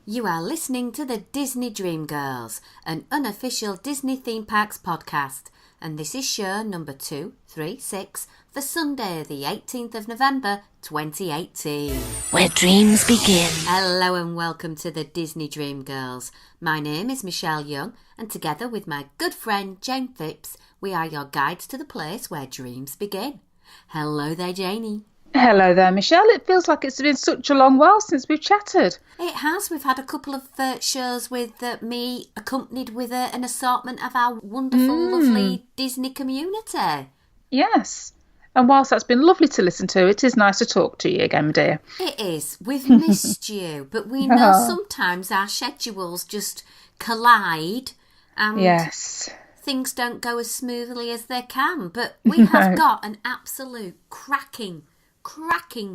You are listening to the Disney Dream Girls, an unofficial Disney Theme Parks podcast, and this is show number 236 for Sunday the 18th of November 2018. Where dreams begin. Hello and welcome to the Disney Dream Girls. My name is Michelle Young, and together with my good friend Jayne Phipps, we are your guides to the place where dreams begin. Hello there, Jayne. Hello there, Michelle. It feels like it's been such a long while since we've chatted. It has. We've had a couple of shows with me accompanied with an assortment of our wonderful, lovely Disney community. Yes. And whilst that's been lovely to listen to, it is nice to talk to you again, dear. It is. We've missed you, but we know sometimes our schedules just collide and yes, things don't go as smoothly as they can. But we have got an absolute cracking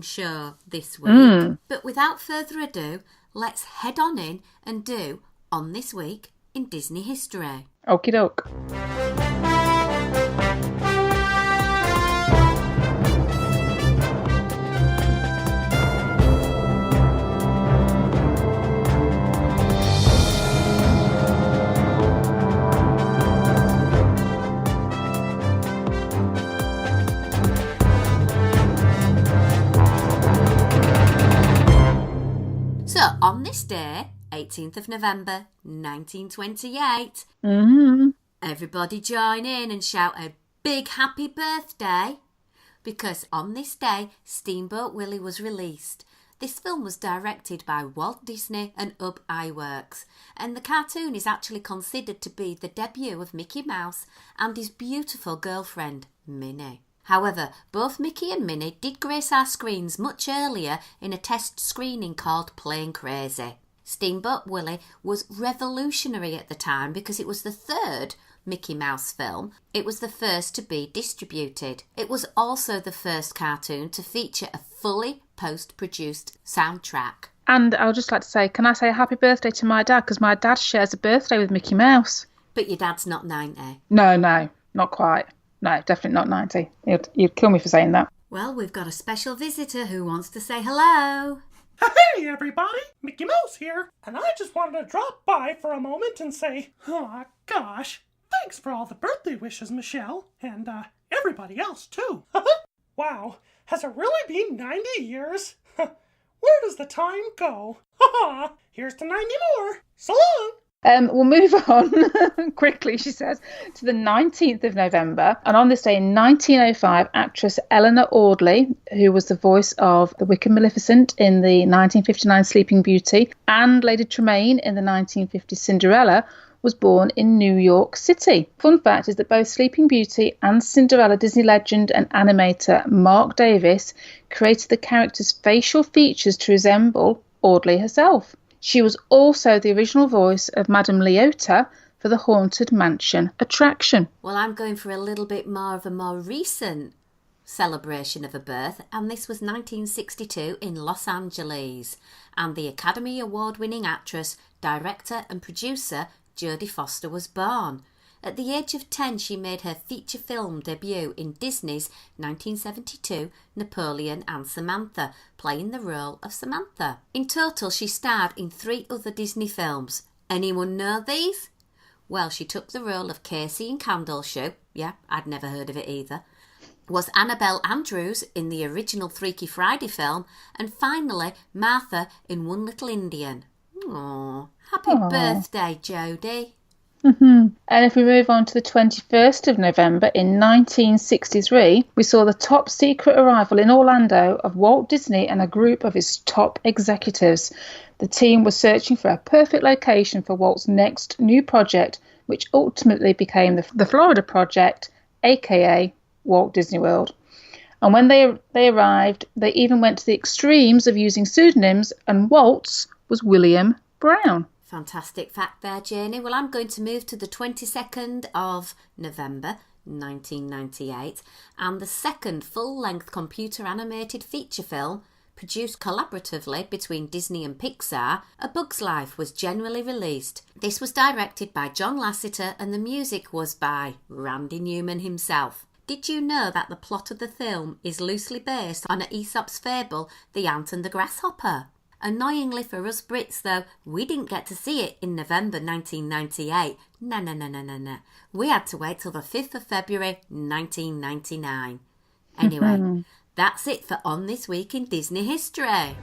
show this week. But without further ado, let's head on in and do On This Week in Disney History. Okie doke. So, on this day, 18th of November, 1928, everybody join in and shout a big happy birthday, because on this day, Steamboat Willie was released. This film was directed by Walt Disney and Ub Iwerks, and the cartoon is actually considered to be the debut of Mickey Mouse and his beautiful girlfriend, Minnie. However, both Mickey and Minnie did grace our screens much earlier in a test screening called Plain Crazy. Steamboat Willie was revolutionary at the time because it was the third Mickey Mouse film. It was the first to be distributed. It was also the first cartoon to feature a fully post-produced soundtrack. And I would just like to say, can I say happy birthday to my dad? Because my dad shares a birthday with Mickey Mouse. But your dad's not 90. No, not quite. No, definitely not 90. You'd kill me for saying that. Well, we've got a special visitor who wants to say hello. Hey everybody, Mickey Mouse here, and I just wanted to drop by for a moment and say, oh gosh, thanks for all the birthday wishes, Michelle, and everybody else too. Wow, has it really been 90 years? Where does the time go? Here's to 90 more. So long! We'll move on quickly, she says, to the 19th of November. And on this day in 1905, actress Eleanor Audley, who was the voice of the Wicked Maleficent in the 1959 Sleeping Beauty and Lady Tremaine in the 1950 Cinderella, was born in New York City. Fun fact is that both Sleeping Beauty and Cinderella Disney legend and animator Mark Davis created the character's facial features to resemble Audley herself. She was also the original voice of Madame Leota for the Haunted Mansion attraction. Well, I'm going for a little bit more of a more recent celebration of a birth, and this was 1962 in Los Angeles, and the Academy Award-winning actress, director and producer Jodie Foster was born. At the age of 10, she made her feature film debut in Disney's 1972 Napoleon and Samantha, playing the role of Samantha. In total, she starred in 3 other Disney films. Anyone know these? Well, she took the role of Casey in Candleshoe. Yeah, I'd never heard of it either. Was Annabelle Andrews in the original Freaky Friday film, and finally Martha in One Little Indian. Aww, happy birthday, Jodie. And if we move on to the 21st of November in 1963, we saw the top secret arrival in Orlando of Walt Disney and a group of his top executives. The team was searching for a perfect location for Walt's next new project, which ultimately became the Florida Project, aka Walt Disney World. And when they arrived, they even went to the extremes of using pseudonyms, and Walt's was William Brown. Fantastic fact there, Jayne. Well, I'm going to move to the 22nd of November 1998, and the second full-length computer-animated feature film, produced collaboratively between Disney and Pixar, A Bug's Life was generally released. This was directed by John Lasseter, and the music was by Randy Newman himself. Did you know that the plot of the film is loosely based on an Aesop's fable, The Ant and the Grasshopper? Annoyingly for us Brits, though, we didn't get to see it in November 1998. No. We had to wait till the 5th of February 1999. Anyway, that's it for On This Week in Disney History.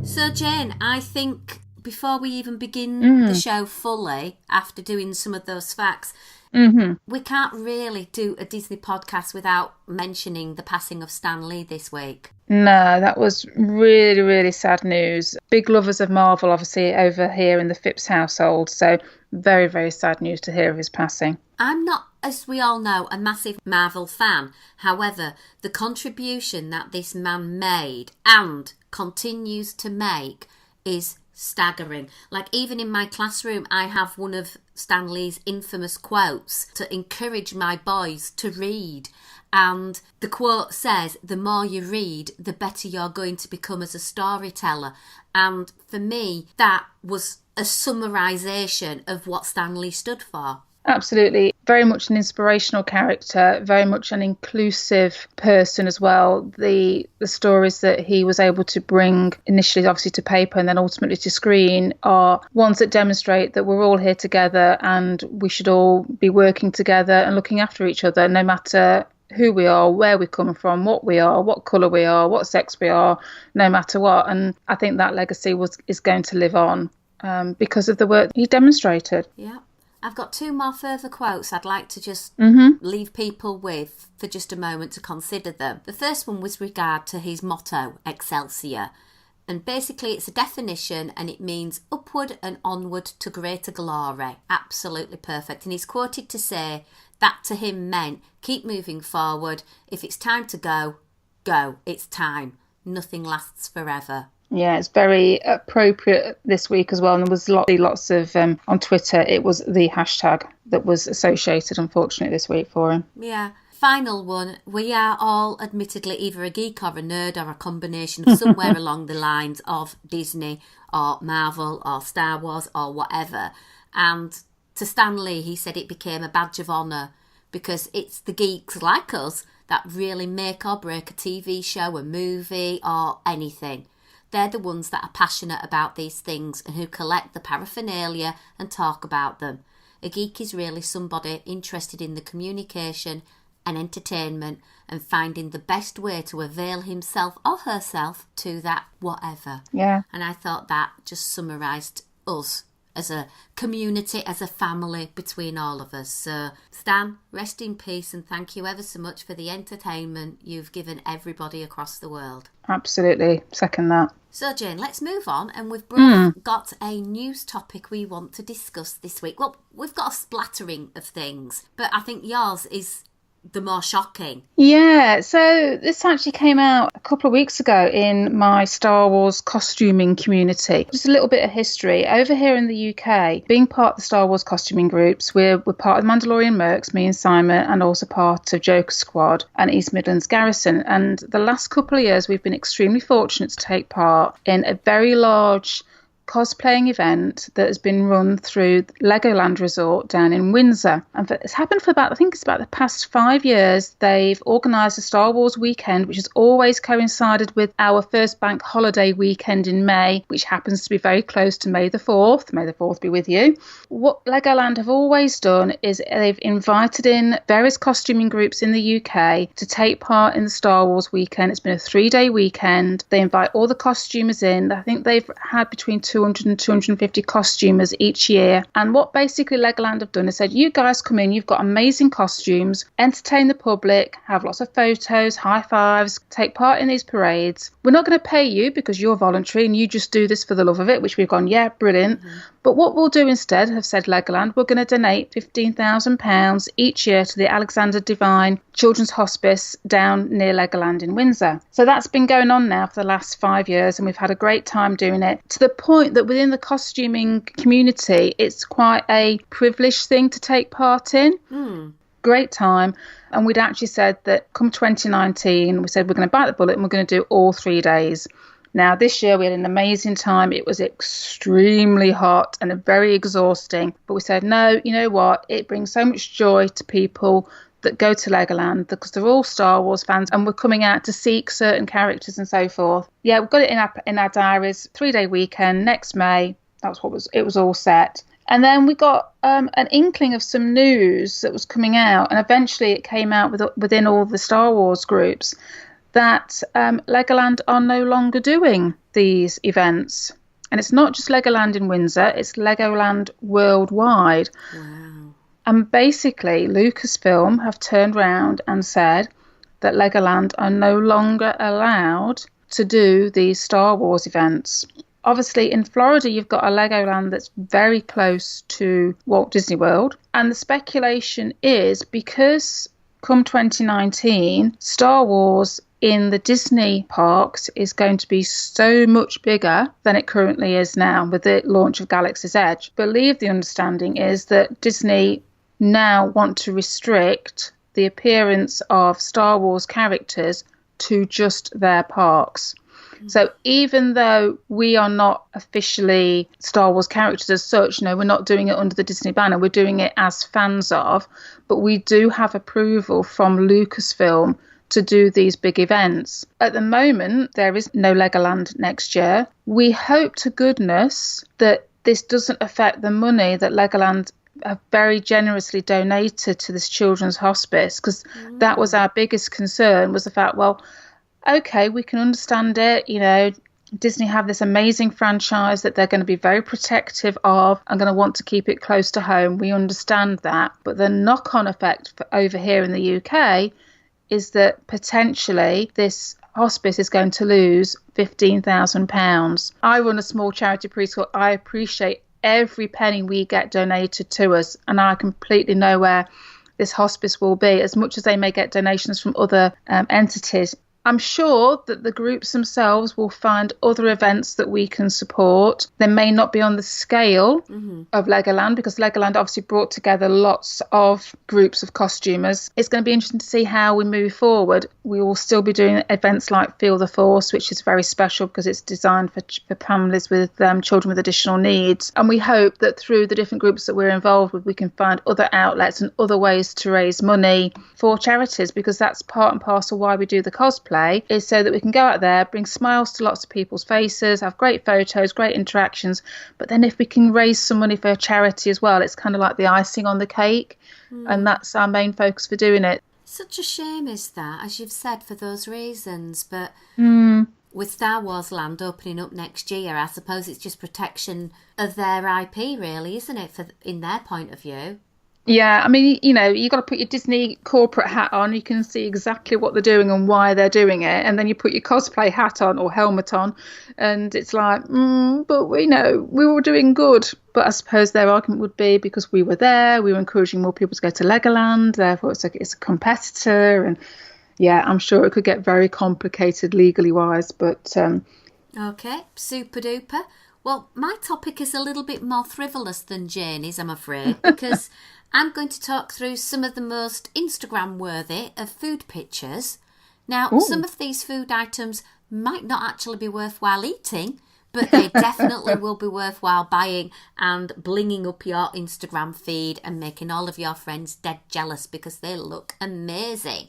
So, Jayne, I think before we even begin the show fully, after doing some of those facts, we can't really do a Disney podcast without mentioning the passing of Stan Lee this week. No, that was really, really sad news. Big lovers of Marvel, obviously, over here in the Phipps household. So very, very sad news to hear of his passing. I'm not, as we all know, a massive Marvel fan. However, the contribution that this man made and continues to make is staggering. Like, even in my classroom, I have one of Stan Lee's infamous quotes to encourage my boys to read. And the quote says, the more you read, the better you're going to become as a storyteller. And for me, that was a summarisation of what Stan Lee stood for. Absolutely. Very much an inspirational character, very much an inclusive person as well. The stories that he was able to bring initially, obviously, to paper and then ultimately to screen are ones that demonstrate that we're all here together and we should all be working together and looking after each other, no matter who we are, where we come from, what we are, what colour we are, what sex we are, no matter what. And I think that legacy is going to live on because of the work he demonstrated. Yeah. I've got two more further quotes I'd like to just leave people with for just a moment to consider them. The first one was regard to his motto, Excelsior. And basically it's a definition and it means upward and onward to greater glory. Absolutely perfect. And he's quoted to say that to him meant keep moving forward. If it's time to go, go. It's time. Nothing lasts forever. Yeah, it's very appropriate this week as well. And there was lots of, on Twitter, it was the hashtag that was associated, unfortunately, this week for him. Yeah. Final one. We are all admittedly either a geek or a nerd or a combination of somewhere along the lines of Disney or Marvel or Star Wars or whatever. And to Stan Lee, he said it became a badge of honour because it's the geeks like us that really make or break a TV show, a movie or anything. They're the ones that are passionate about these things and who collect the paraphernalia and talk about them. A geek is really somebody interested in the communication and entertainment and finding the best way to avail himself or herself to that whatever. Yeah. And I thought that just summarised us as a community, as a family between all of us. So, Stan, rest in peace and thank you ever so much for the entertainment you've given everybody across the world. Absolutely. Second that. So, Jayne, let's move on. And we've both got a news topic we want to discuss this week. Well, we've got a splattering of things, but I think yours is the more shocking. Yeah, so this actually came out a couple of weeks ago in my Star Wars costuming community. Just a little bit of history. Over here in the UK, being part of the Star Wars costuming groups, we're part of the Mandalorian Mercs, me and Simon, and also part of Joker Squad and East Midlands Garrison. And the last couple of years, we've been extremely fortunate to take part in a very large cosplaying event that has been run through Legoland Resort down in Windsor. And it's happened for about the past 5 years. They've organised a Star Wars weekend, which has always coincided with our first bank holiday weekend in May, which happens to be very close to May the 4th. May the 4th be with you. What Legoland have always done is they've invited in various costuming groups in the UK to take part in the Star Wars weekend. It's been a 3-day weekend. They invite all the costumers in. I think they've had between 200 and 250 costumers each year. And what basically Legoland have done is said, you guys come in, you've got amazing costumes, entertain the public, have lots of photos, high fives, take part in these parades. We're not going to pay you because you're voluntary and you just do this for the love of it, which we've gone, yeah, brilliant. But what we'll do instead, have said Legoland, we're going to donate £15,000 each year to the Alexander Devine Children's Hospice down near Legoland in Windsor. So that's been going on now for the last 5 years and we've had a great time doing it, to the point that within the costuming community, it's quite a privileged thing to take part in. Great time. And we'd actually said that come 2019, we said we're going to bite the bullet and we're going to do all 3 days. Now, this year we had an amazing time. It was extremely hot and very exhausting. But we said, no, you know what? It brings so much joy to people that go to Legoland because they're all Star Wars fans and we're coming out to seek certain characters and so forth. Yeah, we've got it in our diaries. 3-day weekend next May. That's what it was all set. And then we got an inkling of some news that was coming out, and eventually it came out within all the Star Wars groups that Legoland are no longer doing these events. And it's not just Legoland in Windsor, it's Legoland worldwide. Wow. And basically, Lucasfilm have turned around and said that Legoland are no longer allowed to do these Star Wars events. Obviously, in Florida, you've got a Legoland that's very close to Walt Disney World. And the speculation is because come 2019, Star Wars in the Disney parks is going to be so much bigger than it currently is now with the launch of Galaxy's Edge. I believe the understanding is that Disney now want to restrict the appearance of Star Wars characters to just their parks. So even though we are not officially Star Wars characters as such, we're not doing it under the Disney banner, we're doing it as fans of, but we do have approval from Lucasfilm to do these big events. At the moment, there is no Legoland next year. We hope to goodness that this doesn't affect the money that Legoland have very generously donated to this children's hospice, because that was our biggest concern, was the fact, well, okay, we can understand it. Disney have this amazing franchise that they're going to be very protective of and going to want to keep it close to home. We understand that. But the knock-on effect for over here in the UK is that potentially this hospice is going to lose £15,000. I run a small charity preschool. I appreciate every penny we get donated to us, and I completely know where this hospice will be, as much as they may get donations from other entities. I'm sure that the groups themselves will find other events that we can support. They may not be on the scale of Legoland, because Legoland obviously brought together lots of groups of costumers. It's going to be interesting to see how we move forward. We will still be doing events like Feel the Force, which is very special because it's designed for families with children with additional needs. And we hope that through the different groups that we're involved with, we can find other outlets and other ways to raise money for charities, because that's part and parcel why we do the cosplay, is so that we can go out there, bring smiles to lots of people's faces, have great photos, great interactions. But then if we can raise some money for a charity as well, it's kind of like the icing on the cake. And that's our main focus for doing it. Such a shame is that, as you've said, for those reasons. But with Star Wars Land opening up next year, I suppose it's just protection of their IP, really, isn't it, in their point of view? Yeah, I mean, you got to put your Disney corporate hat on. You can see exactly what they're doing and why they're doing it. And then you put your cosplay hat on or helmet on, and it's like, but we know we were doing good. But I suppose their argument would be because we were there, we were encouraging more people to go to Legoland, therefore it's a competitor. And yeah, I'm sure it could get very complicated legally wise. But okay, super duper. Well, my topic is a little bit more frivolous than Jayne's, I'm afraid, because I'm going to talk through some of the most Instagram-worthy of food pictures. Now, some of these food items might not actually be worthwhile eating, but they definitely will be worthwhile buying and blinging up your Instagram feed and making all of your friends dead jealous because they look amazing.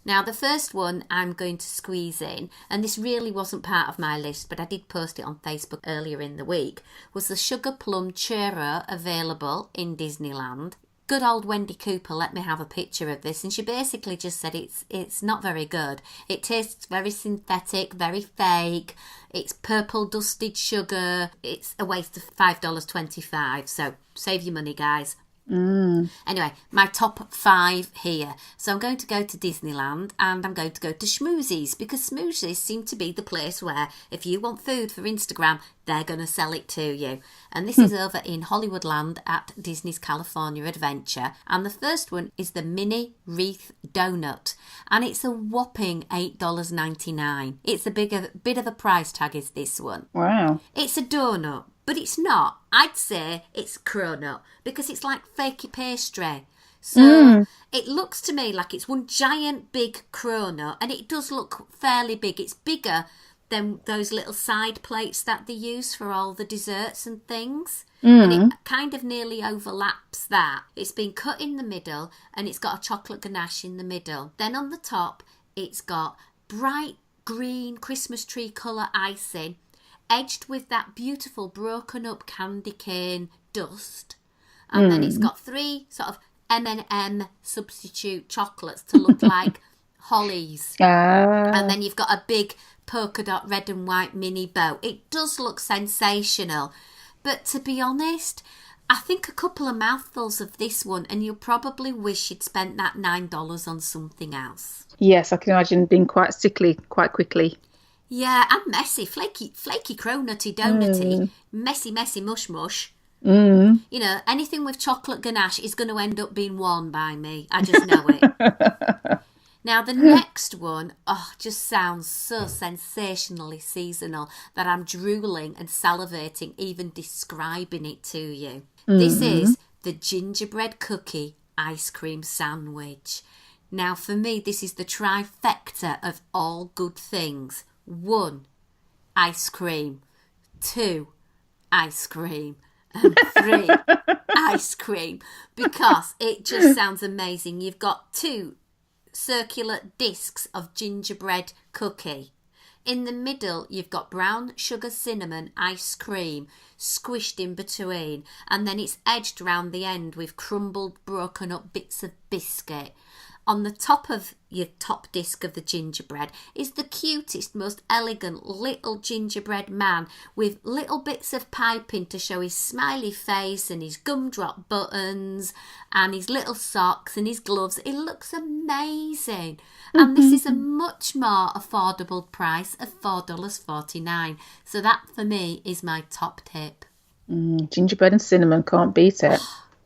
Now, the first one I'm going to squeeze in, and this really wasn't part of my list, but I did post it on Facebook earlier in the week, was the Sugar Plum Churro available in Disneyland. Good old Wendy Cooper let me have a picture of this, and she basically just said it's not very good. It tastes very synthetic, very fake. It's purple dusted sugar. It's a waste of $5.25. So save your money, guys. Anyway, my top 5 here. So I'm going to go to Disneyland and I'm going to go to Schmoozies, because Schmoozies seem to be the place where if you want food for Instagram, they're going to sell it to you. And this is over in Hollywoodland at Disney's California Adventure. And the first one is the Mini Wreath Donut. And it's a whopping $8.99. It's a bit of a price tag is this one. Wow. It's a donut. But it's not. I'd say it's cronut because it's like fakey pastry. So it looks to me like it's one giant big cronut, and it does look fairly big. It's bigger then those little side plates that they use for all the desserts and things. And it kind of nearly overlaps that. It's been cut in the middle and it's got a chocolate ganache in the middle. Then on the top, it's got bright green Christmas tree colour icing, edged with that beautiful broken up candy cane dust. And then it's got 3 sort of M&M substitute chocolates to look like hollies. And then you've got a big polka dot red and white mini bow. It does look sensational. But to be honest, I think a couple of mouthfuls of this one and you'll probably wish you'd spent that $9 on something else. Yes, I can imagine being quite sickly quite quickly. Yeah, and messy, flaky cronutty donutty, messy mush mush. Mm. You know, anything with chocolate ganache is going to end up being worn by me. I just know it. Now, the next one, just sounds so sensationally seasonal that I'm drooling and salivating even describing it to you. This is the gingerbread cookie ice cream sandwich. Now, for me, this is the trifecta of all good things. 1, ice cream. 2, ice cream. And 3, ice cream. Because it just sounds amazing. You've got 2 circular discs of gingerbread cookie. In the middle, you've got brown sugar cinnamon ice cream squished in between, and then it's edged round the end with crumbled, broken up bits of biscuit. On the top of your top disc of the gingerbread is the cutest, most elegant little gingerbread man with little bits of piping to show his smiley face and his gumdrop buttons and his little socks and his gloves. It looks amazing. And this is a much more affordable price of $4.49. So that for me is my top tip. Gingerbread and cinnamon, can't beat it.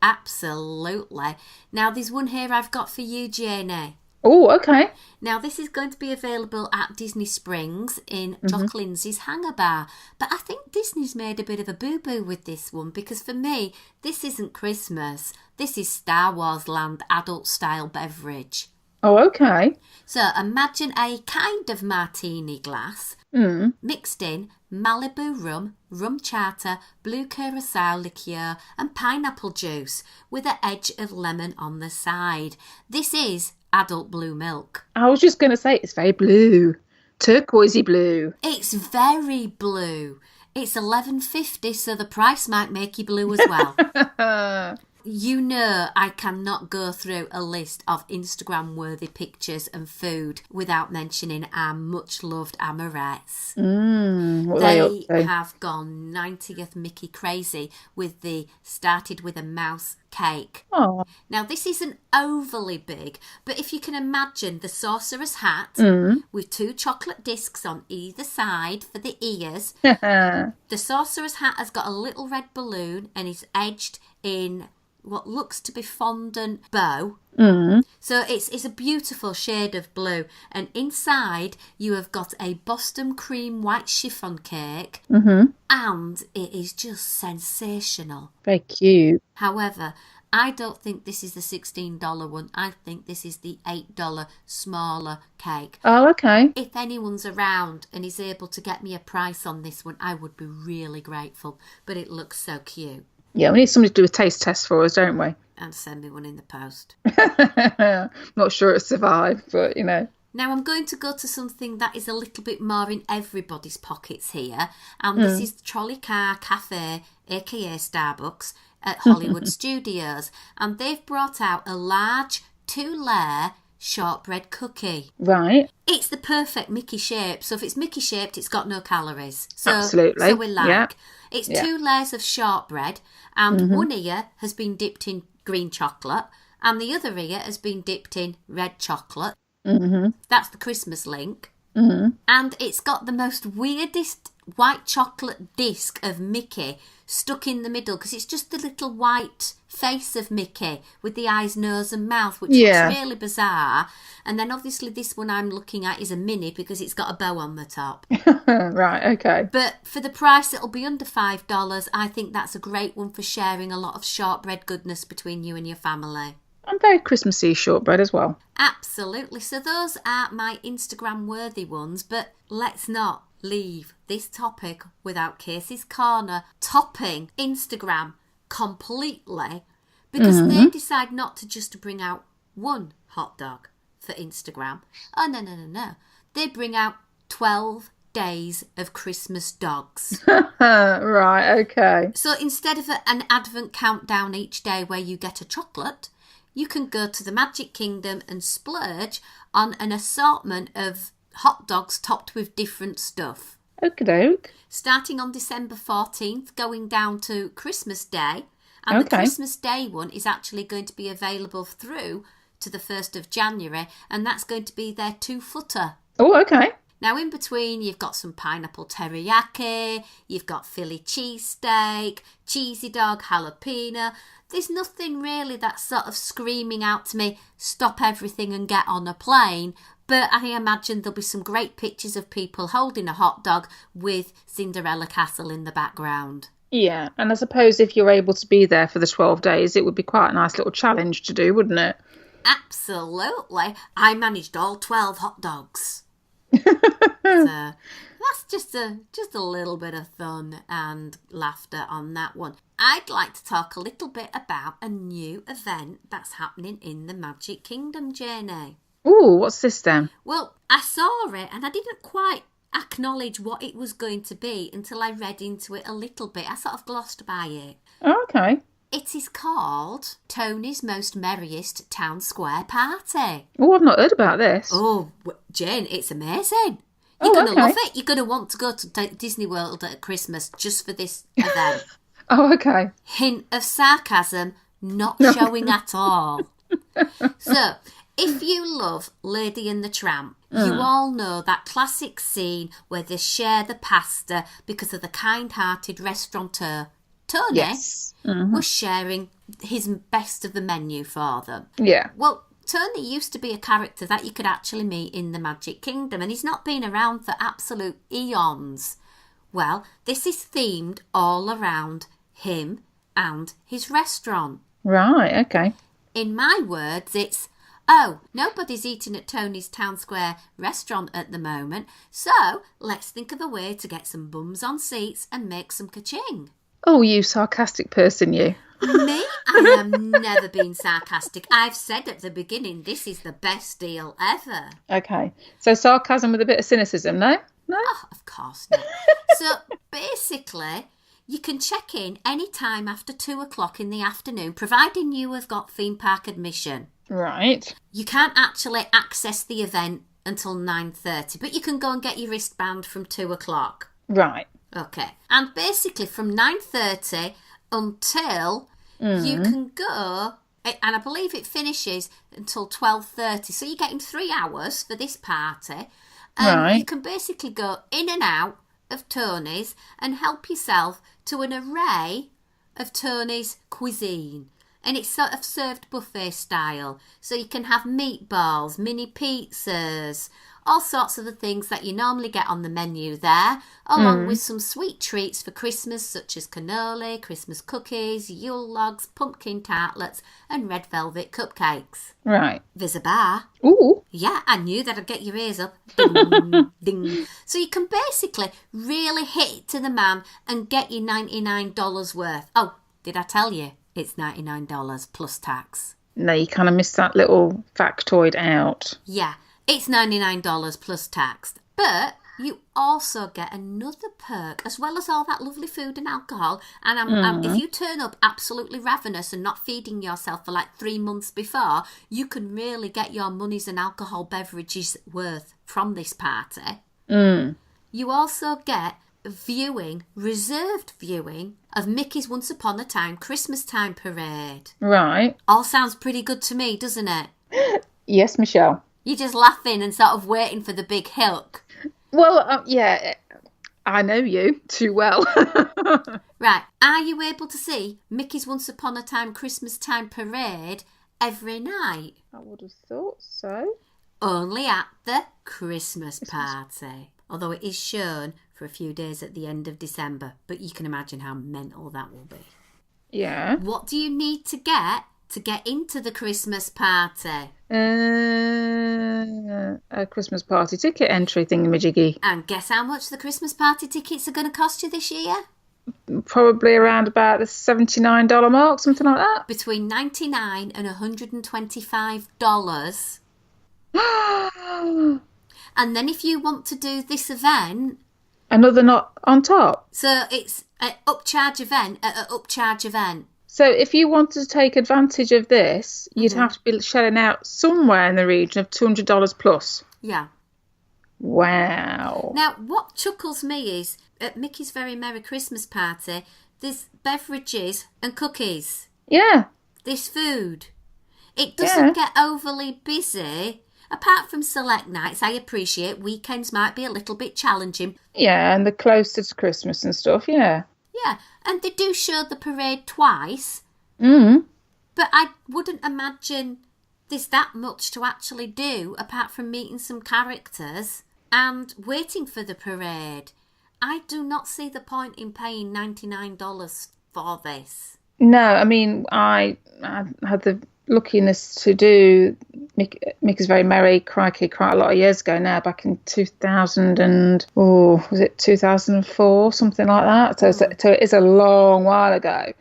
Absolutely. Now, there's one here I've got for you, Jayne. Oh, okay. Now, this is going to be available at Disney Springs in Jock Lindsay's Hangar Bar. But I think Disney's made a bit of a boo-boo with this one because for me, this isn't Christmas. This is Star Wars Land adult-style beverage. Oh, okay. So imagine a kind of martini glass mixed in Malibu rum, rum charter, blue curacao liqueur and pineapple juice with an edge of lemon on the side. This is adult blue milk. I was just going to say it's very blue, turquoisey blue. It's very blue. It's $11.50, so the price might make you blue as well. You know I cannot go through a list of Instagram-worthy pictures and food without mentioning our much-loved Amorettes. They have gone 90th Mickey crazy with the started with a mouse cake. Oh. Now, this isn't overly big, but if you can imagine the sorcerer's hat with 2 chocolate discs on either side for the ears. The sorcerer's hat has got a little red balloon and is edged in what looks to be fondant bow. So it's a beautiful shade of blue, and inside you have got a Boston cream white chiffon cake, and it is just sensational. Very cute. However, I don't think this is the $16 one. I think this is the $8 smaller cake. Oh, okay. If anyone's around and is able to get me a price on this one, I would be really grateful, but it looks so cute. Yeah, we need somebody to do a taste test for us, don't we? And send me one in the post. Not sure it'll survive, but, you know. Now I'm going to go to something that is a little bit more in everybody's pockets here. And this is the Trolley Car Cafe, aka Starbucks, at Hollywood Studios. And they've brought out a large 2-layer shortbread cookie. Right. It's the perfect Mickey shape. So if it's Mickey shaped, it's got no calories. So, absolutely. So we like. Yeah. It's 2 layers of shortbread, and one ear has been dipped in green chocolate, and the other ear has been dipped in red chocolate. That's the Christmas link. And it's got the most weirdest white chocolate disc of Mickey stuck in the middle, because it's just the little white face of Mickey with the eyes, nose and mouth, which looks really bizarre. And then obviously this one I'm looking at is a mini because it's got a bow on the top. Right, okay. But for the price, it'll be under $5. I think that's a great one for sharing a lot of shortbread goodness between you and your family. And very Christmassy shortbread as well. Absolutely. So those are my Instagram-worthy ones, but let's not leave this topic without Casey's Corner topping Instagram completely, because they decide not to just bring out one hot dog for Instagram. Oh, no. They bring out 12 days of Christmas dogs. Right, okay. So instead of an advent countdown each day where you get a chocolate, you can go to the Magic Kingdom and splurge on an assortment of hot dogs topped with different stuff. Okie doke. Starting on December 14th, going down to Christmas Day. And the Christmas Day one is actually going to be available through to the 1st of January, and that's going to be their 2-footer. Oh, okay. Now, in between, you've got some pineapple teriyaki, you've got Philly cheesesteak, cheesy dog, jalapeno. There's nothing really that's sort of screaming out to me, stop everything and get on a plane. But I imagine there'll be some great pictures of people holding a hot dog with Cinderella Castle in the background. Yeah, and I suppose if you're able to be there for the 12 days, it would be quite a nice little challenge to do, wouldn't it? Absolutely. I managed all 12 hot dogs. So that's just a little bit of fun and laughter on that one. I'd like to talk a little bit about a new event that's happening in the Magic Kingdom, Jayne. Ooh, what's this then? Well, I saw it and I didn't quite acknowledge what it was going to be until I read into it a little bit. I sort of glossed by it. Oh, okay. It is called Tony's Most Merriest Town Square Party. Oh, I've not heard about this. Oh, Jayne, it's amazing. You're going to love it. You're going to want to go to Disney World at Christmas just for this event. Oh, okay. Hint of sarcasm, not showing at all. So, if you love Lady and the Tramp, you all know that classic scene where they share the pasta because of the kind-hearted restaurateur. Tony was sharing his best of the menu for them. Yeah. Well, Tony used to be a character that you could actually meet in the Magic Kingdom, and he's not been around for absolute eons. Well, this is themed all around him and his restaurant. Right, okay. In my words, it's, oh, nobody's eating at Tony's Town Square restaurant at the moment, so let's think of a way to get some bums on seats and make some ka-ching. Oh, you sarcastic person, you. Me? I have never been sarcastic. I've said at the beginning, this is the best deal ever. Okay. So sarcasm with a bit of cynicism, no? No? Oh, of course not. So basically, you can check in any time after 2 o'clock in the afternoon, providing you have got theme park admission. Right. You can't actually access the event until 9:30, but you can go and get your wristband from 2 o'clock. Right. Okay. And basically from 9:30 until you can go, and I believe it finishes until 12:30. So you're getting 3 hours for this party. Right. You can basically go in and out of Tony's and help yourself to an array of Tony's cuisine. And it's sort of served buffet style. So you can have meatballs, mini pizzas, all sorts of the things that you normally get on the menu there, along with some sweet treats for Christmas, such as cannoli, Christmas cookies, Yule logs, pumpkin tartlets, and red velvet cupcakes. Right. There's a bar. Ooh. Yeah, I knew that'd get your ears up. Ding, ding. So you can basically really hit it to the man and get your $99 worth. Oh, did I tell you? It's $99 plus tax. No, you kind of missed that little factoid out. Yeah, it's $99 plus tax. But you also get another perk, as well as all that lovely food and alcohol. And if you turn up absolutely ravenous and not feeding yourself for like 3 months before, you can really get your monies and alcohol beverages worth from this party. You also get reserved viewing of Mickey's Once Upon a Time Christmas Time Parade. Right. All sounds pretty good to me, doesn't it? Yes, Michelle. You're just laughing and sort of waiting for the big hook. Well, yeah, I know you too well. Right, are you able to see Mickey's Once Upon a Time Christmas Time Parade every night? I would have thought so. Only at the Christmas party. Although it is shown for a few days at the end of December. But you can imagine how mental that will be. Yeah. What do you need to get to get into the Christmas party? A Christmas party ticket entry thingamajiggy. And guess how much the Christmas party tickets are going to cost you this year? Probably around about the $79 mark, something like that. Between $99 and $125. And then if you want to do this event... Another knot on top. So it's an upcharge event at an upcharge event. So if you wanted to take advantage of this, you'd have to be shelling out somewhere in the region of $200 plus. Yeah. Wow. Now, what chuckles me is, at Mickey's Very Merry Christmas Party, there's beverages and cookies. Yeah. There's food. It doesn't get overly busy. Apart from select nights, I appreciate weekends might be a little bit challenging. Yeah, and the closer to Christmas and stuff, yeah. Yeah, and they do show the parade twice. But I wouldn't imagine there's that much to actually do apart from meeting some characters and waiting for the parade. I do not see the point in paying $99 for this. No, I mean, I had the luckiness to do Mickey's Very Merry Crikey quite a lot of years ago now, back in 2000 and, was it 2004, something like that? So it is a long while ago.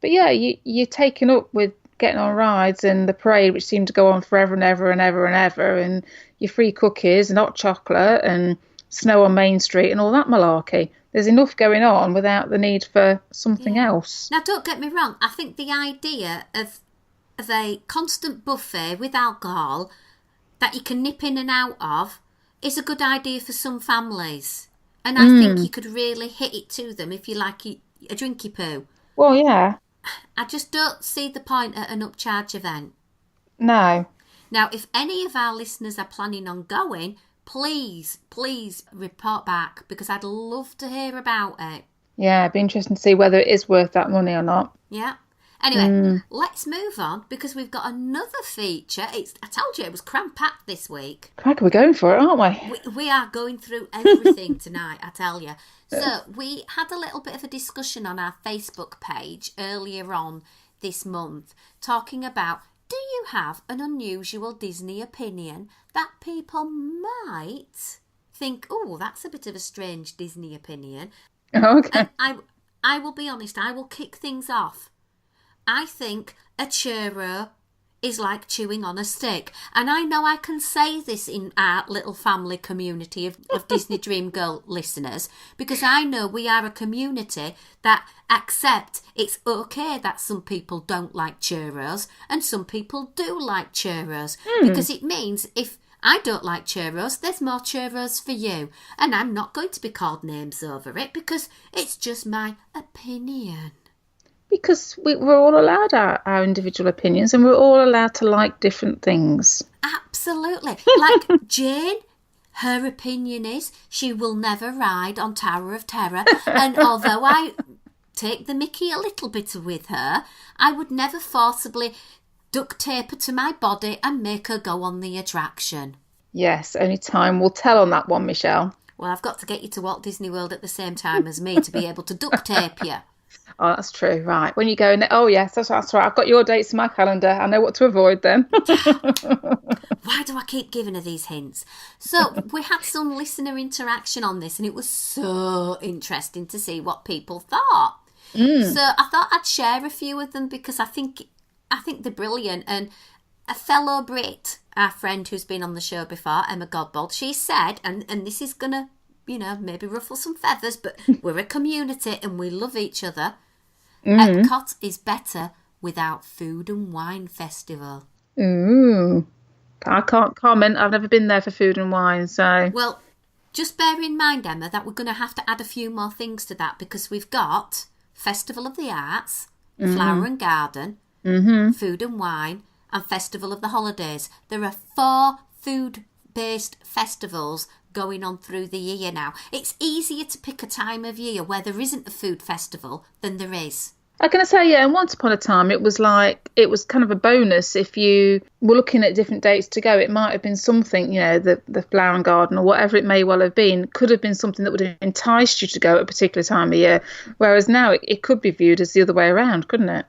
But yeah, you're taken up with getting on rides and the parade, which seemed to go on forever and ever and ever and ever, and your free cookies and hot chocolate and snow on Main Street and all that malarkey. There's enough going on without the need for something else. Now, don't get me wrong. I think the idea of a constant buffet with alcohol that you can nip in and out of is a good idea for some families. And I think you could really hit it to them if you like a drinky poo. Well, yeah. I just don't see the point at an upcharge event. No. Now, if any of our listeners are planning on going, please report back because I'd love to hear about it. Yeah, it'd be interesting to see whether it is worth that money or not. Yeah. Anyway, let's move on because we've got another feature. I told you it was cram-packed this week. Crack, we're going for it, aren't we? We are going through everything tonight, I tell you. So we had a little bit of a discussion on our Facebook page earlier on this month talking about, do you have an unusual Disney opinion that people might think, oh, that's a bit of a strange Disney opinion? Okay. And I will be honest, I will kick things off. I think a churro is like chewing on a stick. And I know I can say this in our little family community of Disney Dream Girl listeners, because I know we are a community that accept it's okay that some people don't like churros and some people do like churros. Because it means if I don't like churros, there's more churros for you. And I'm not going to be called names over it because it's just my opinion. Because we're all allowed our individual opinions and we're all allowed to like different things. Absolutely. Like Jayne, her opinion is she will never ride on Tower of Terror. And although I take the mickey a little bit with her, I would never forcibly duct tape her to my body and make her go on the attraction. Yes, only time will tell on that one, Michelle. Well, I've got to get you to Walt Disney World at the same time as me to be able to duct tape you. Oh, that's true. Right. When you go in, oh, yes, that's right. I've got your dates in my calendar. I know what to avoid then. Why do I keep giving her these hints? So we had some listener interaction on this and it was so interesting to see what people thought. So I thought I'd share a few of them because I think they're brilliant. And a fellow Brit, our friend who's been on the show before, Emma Godbold, she said, and this is going to, maybe ruffle some feathers, but we're a community and we love each other. Epcot is better without Food and Wine Festival. Ooh. I can't comment. I've never been there for food and wine, so... Well, just bear in mind, Emma, that we're going to have to add a few more things to that because we've got Festival of the Arts, Flower and Garden, Food and Wine, and Festival of the Holidays. There are 4 food-based festivals going on through the year now. It's easier to pick a time of year where there isn't a food festival than there is. I'm going to say, yeah, and once upon a time it was kind of a bonus if you were looking at different dates to go. It might have been something, the Flower and Garden or whatever it may well have been, could have been something that would have enticed you to go at a particular time of year. Whereas now it could be viewed as the other way around, couldn't it?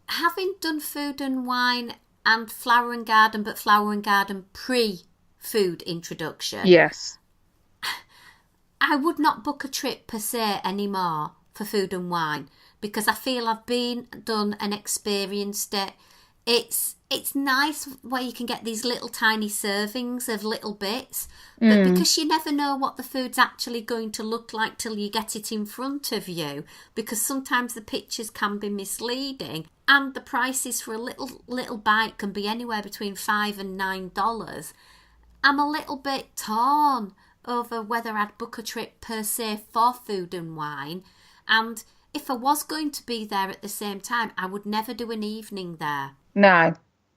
having done Food and Wine and Flower and Garden, but Flower and Garden pre-food introduction. Yes. I would not book a trip per se anymore for Food and Wine because I feel I've done and experienced it. It's nice where you can get these little tiny servings of little bits, but because you never know what the food's actually going to look like till you get it in front of you, because sometimes the pictures can be misleading and the prices for a little bite can be anywhere between $5 and $9. I'm a little bit torn over whether I'd book a trip per se for Food and Wine, and if I was going to be there at the same time, I would never do an evening there. No,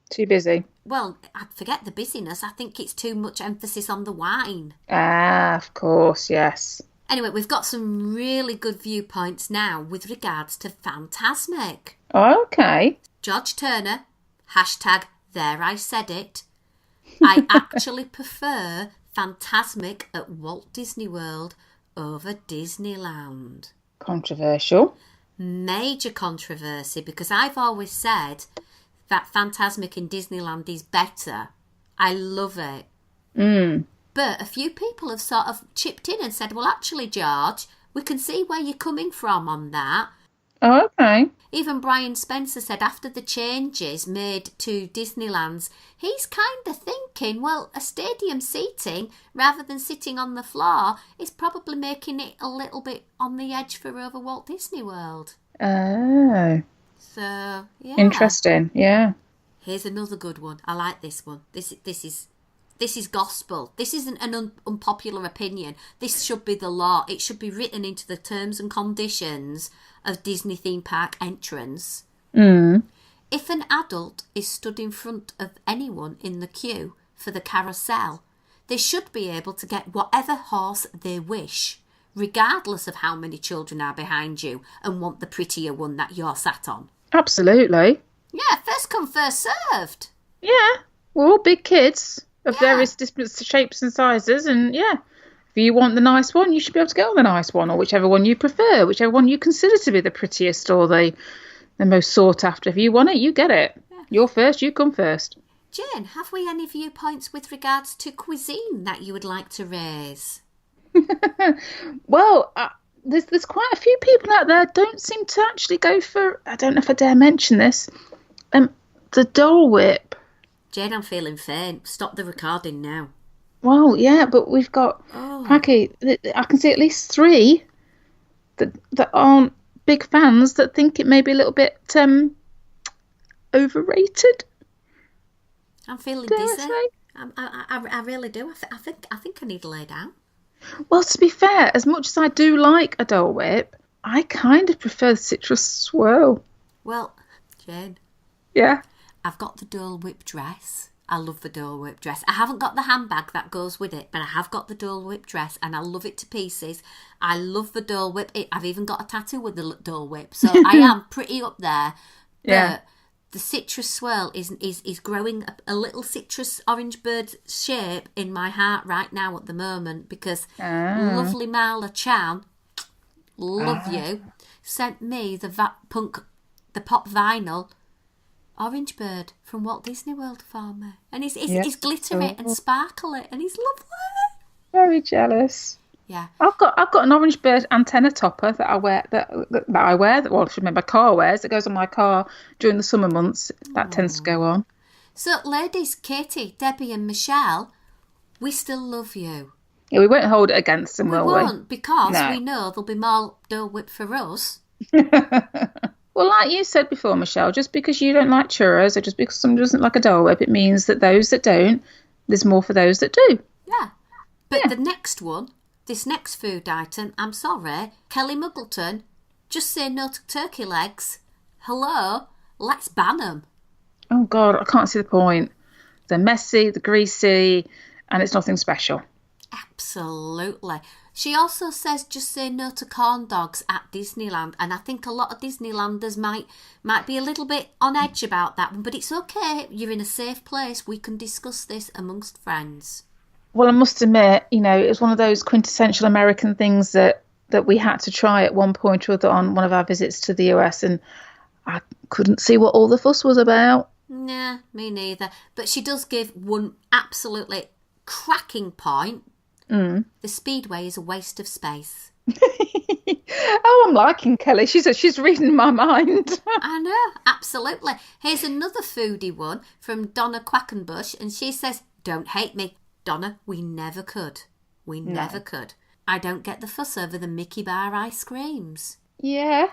too busy. Well, I'd forget the busyness. I think it's too much emphasis on the wine. Ah, of course, yes. Anyway, we've got some really good viewpoints now with regards to Fantasmic. Okay. George Turner, hashtag there I said it. I actually prefer Fantasmic at Walt Disney World over Disneyland. Controversial. Major controversy, because I've always said that Fantasmic in Disneyland is better. I love it. But a few people have sort of chipped in and said, well, actually, George, we can see where you're coming from on that. Oh, okay. Even Brian Spencer said after the changes made to Disneyland's, he's kind of thinking, well, a stadium seating rather than sitting on the floor is probably making it a little bit on the edge for over Walt Disney World. Oh. So, yeah. Interesting, yeah. Here's another good one. I like this one. This is gospel. This isn't an unpopular opinion. This should be the law. It should be written into the terms and conditions of Disney theme park entrance. If an adult is stood in front of anyone in the queue for the carousel, they should be able to get whatever horse they wish, regardless of how many children are behind you and want the prettier one that you're sat on. Absolutely. Yeah, first come, first served. Yeah, we're all big kids of various different shapes and sizes, and yeah, if you want the nice one, you should be able to get on the nice one, or whichever one you prefer, whichever one you consider to be the prettiest or the most sought after. If you want it, you get it. Yeah. You're first, you come first. Jayne, have we any viewpoints with regards to cuisine that you would like to raise? Well, there's quite a few people out there don't seem to actually go for, I don't know if I dare mention this, the Dole Whip. Jayne, I'm feeling faint. Stop the recording now. Well, yeah, but we've got, cracky, I can see at least 3 that aren't big fans that think it may be a little bit overrated. I'm feeling dizzy. I really do. I think I need to lay down. Well, to be fair, as much as I do like a Dole Whip, I kind of prefer the citrus swirl. Well, Jayne. Yeah? I've got the Dole Whip dress. I love the Dole Whip dress. I haven't got the handbag that goes with it, but I have got the Dole Whip dress and I love it to pieces. I love the Dole Whip. I've even got a tattoo with the Dole Whip, so I am pretty up there. Yeah. But the citrus swirl is growing a little citrus orange bird shape in my heart right now at the moment because lovely Marla Chan, love you, sent me the pop vinyl orange bird from Walt Disney World for me. And he's glittery and sparkly and he's lovely. Very jealous. Yeah. I've got an orange bird antenna topper that I wear well, I should remember, my car wears. It goes on my car during the summer months. That tends to go on. So ladies, Katie, Debbie and Michelle, we still love you. Yeah, we won't hold it against them, will we? We won't, because we know there'll be more Dole Whip for us. Well, like you said before, Michelle, just because you don't like churros or just because someone doesn't like a Dole Whip, it means that those that don't, there's more for those that do. Yeah. But the next one, this next food item, I'm sorry, Kelly Muggleton, just say no to turkey legs. Hello, let's ban them. Oh, God, I can't see the point. They're messy, they're greasy, and it's nothing special. Absolutely. She also says just say no to corn dogs at Disneyland, and I think a lot of Disneylanders might be a little bit on edge about that one, but it's okay. You're in a safe place. We can discuss this amongst friends. Well, I must admit, it was one of those quintessential American things that we had to try at one point or other on one of our visits to the US, and I couldn't see what all the fuss was about. Nah, me neither. But she does give one absolutely cracking point. The Speedway is a waste of space. Oh, I'm liking Kelly. She's reading my mind. I know, absolutely. Here's another foodie one from Donna Quackenbush, and she says, "Don't hate me, Donna, we never could. We never could. I don't get the fuss over the Mickey Bar ice creams." Yeah.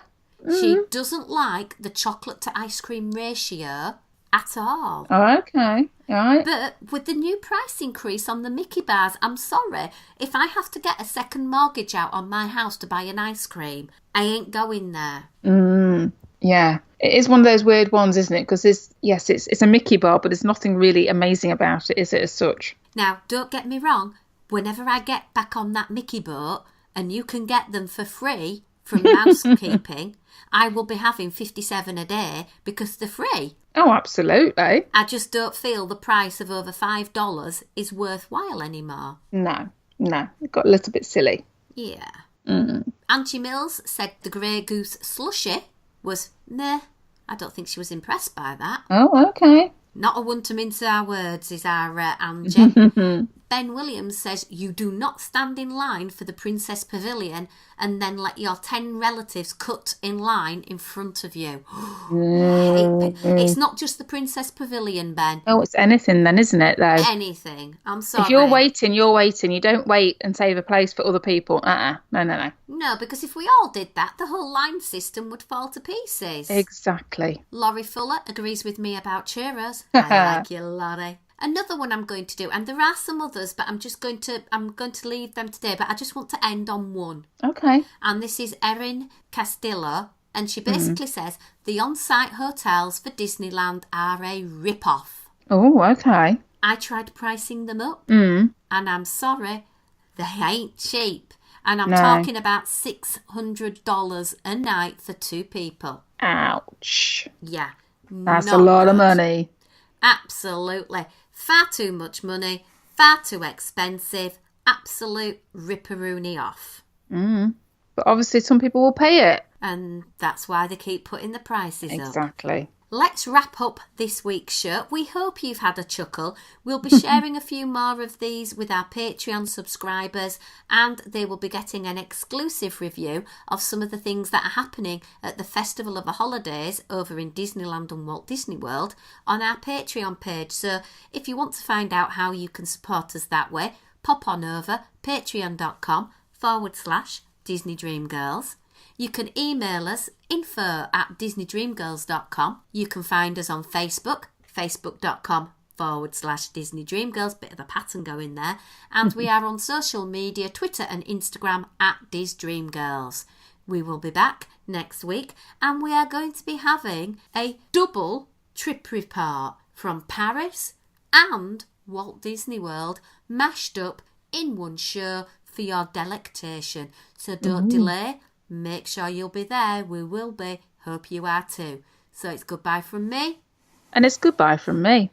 She doesn't like the chocolate to ice cream ratio at all. Oh, okay. All right. But with the new price increase on the Mickey bars, I'm sorry, if I have to get a second mortgage out on my house to buy an ice cream, I ain't going there. Yeah. It is one of those weird ones, isn't it? Because it's a Mickey bar, but there's nothing really amazing about it, is it, as such? Now, don't get me wrong, whenever I get back on that Mickey boat and you can get them for free from mousekeeping, I will be having 57 a day because they're free. Oh, absolutely. I just don't feel the price of over $5 is worthwhile anymore. No. It got a little bit silly. Yeah. Auntie Mills said the Grey Goose slushy was meh. I don't think she was impressed by that. Oh, okay. Not a one to mince our words is our Angie. Ben Williams says you do not stand in line for the Princess Pavilion and then let your 10 relatives cut in line in front of you. It's not just the Princess Pavilion, Ben. Oh, it's anything then, isn't it, though? Anything. I'm sorry. If you're waiting, you're waiting. You don't wait and save a place for other people. No. No, because if we all did that, the whole line system would fall to pieces. Exactly. Laurie Fuller agrees with me about churros. I like you, Laurie. Another one I'm going to do, and there are some others, but I'm going to leave them today, but I just want to end on one. Okay. And this is Erin Castillo, and she basically says the on-site hotels for Disneyland are a rip-off. Oh, okay. I tried pricing them up, and I'm sorry, they ain't cheap. And I'm talking about $600 a night for 2 people. Ouch. Yeah. That's a lot of money. Absolutely. Far too much money, far too expensive, absolute ripperoony off. But obviously some people will pay it. And that's why they keep putting the prices up. Exactly. Let's wrap up this week's show. We hope you've had a chuckle. We'll be sharing a few more of these with our Patreon subscribers, and they will be getting an exclusive review of some of the things that are happening at the Festival of the Holidays over in Disneyland and Walt Disney World on our Patreon page. So if you want to find out how you can support us that way, pop on over patreon.com/Disney Dream Girls. You can email us info@disneydreamgirls.com. You can find us on Facebook, facebook.com/Disney Dream Girls. Bit of a pattern going there. And we are on social media, Twitter and Instagram @DisDreamGirls. We will be back next week, and we are going to be having a double trip report from Paris and Walt Disney World mashed up in one show for your delectation. So don't delay. Make sure you'll be there. We will be. Hope you are too. So it's goodbye from me. And it's goodbye from me.